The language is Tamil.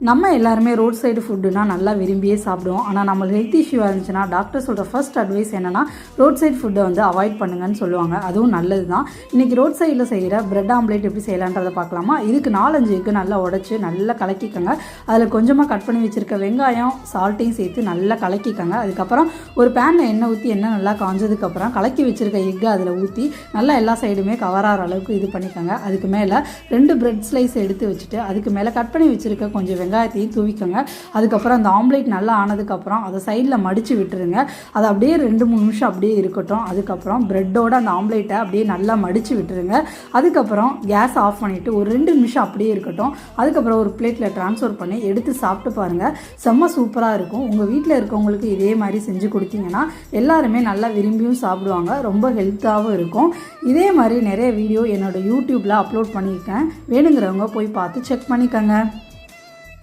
நம்ம எல்லாருமே ரோட் சைடு ஃபுட்டுனா நல்லா விரும்பியே சாப்பிடுவோம். ஆனால் நம்ம ஹெல்த் இஷ்யூவாக இருந்துச்சுன்னா டாக்டர் சொல்கிற ஃபர்ஸ்ட் அட்வைஸ் என்னென்னா ரோட் சைடு ஃபுட்டை வந்து அவாய்ட் பண்ணுங்கன்னு சொல்லுவாங்க. அதுவும் நல்லது தான். இன்றைக்கி ரோட் சைடில் செய்கிற பிரெட் ஆம்லேட் எப்படி செய்யலான்றதை பார்க்கலாமா? இதுக்கு 4-5 எக்கு நல்லா உடச்சி நல்லா கலக்கிக்கோங்க. அதில் கொஞ்சமாக கட் பண்ணி வச்சுருக்க வெங்காயம் சால்ட்டையும் சேர்த்து நல்லா கலக்கிக்கோங்க. அதுக்கப்புறம் ஒரு பேனில் எண்ணெய் ஊற்றி எண்ணெய் நல்லா காஞ்சதுக்கப்புறம் கலக்கி வச்சுருக்க எக்கு அதில் ஊற்றி நல்லா எல்லா சைடுமே கவர் ஆகிற அளவுக்கு இது பண்ணிக்கோங்க. அதுக்கு மேலே 2 பிரெட் ஸ்லைஸ் எடுத்து வச்சுட்டு அதுக்கு மேலே கட் பண்ணி வச்சுருக்க கொஞ்சம் வெங்காயத்தையும் தூவிக்கோங்க. அதுக்கப்புறம் அந்த ஆம்லேட் நல்லா ஆனதுக்கப்புறம் அதை சைடில் மடித்து விட்டுருங்க. அதை அப்படியே 2-3 நிமிஷம் அப்படியே இருக்கட்டும். அதுக்கப்புறம் ப்ரெட்டோட அந்த ஆம்லேட்டை அப்படியே நல்லா மடித்து விட்டுருங்க. அதுக்கப்புறம் கேஸ் ஆஃப் பண்ணிவிட்டு ஒரு 2 நிமிஷம் அப்படியே இருக்கட்டும். அதுக்கப்புறம் ஒரு பிளேட்டில் ட்ரான்ஸ்ஃபர் பண்ணி எடுத்து சாப்பிட்டு பாருங்கள். செம்ம சூப்பராக இருக்கும். உங்கள் வீட்டில் இருக்கவங்களுக்கு இதே மாதிரி செஞ்சு கொடுத்தீங்கன்னா எல்லாருமே நல்லா விரும்பியும் சாப்பிடுவாங்க. ரொம்ப ஹெல்த்தாகவும் இருக்கும். இதே மாதிரி நிறைய வீடியோ என்னோடய யூடியூப்பில் அப்லோட் பண்ணியிருக்கேன். வேணுங்கிறவங்க போய் பார்த்து செக் பண்ணிக்கோங்க.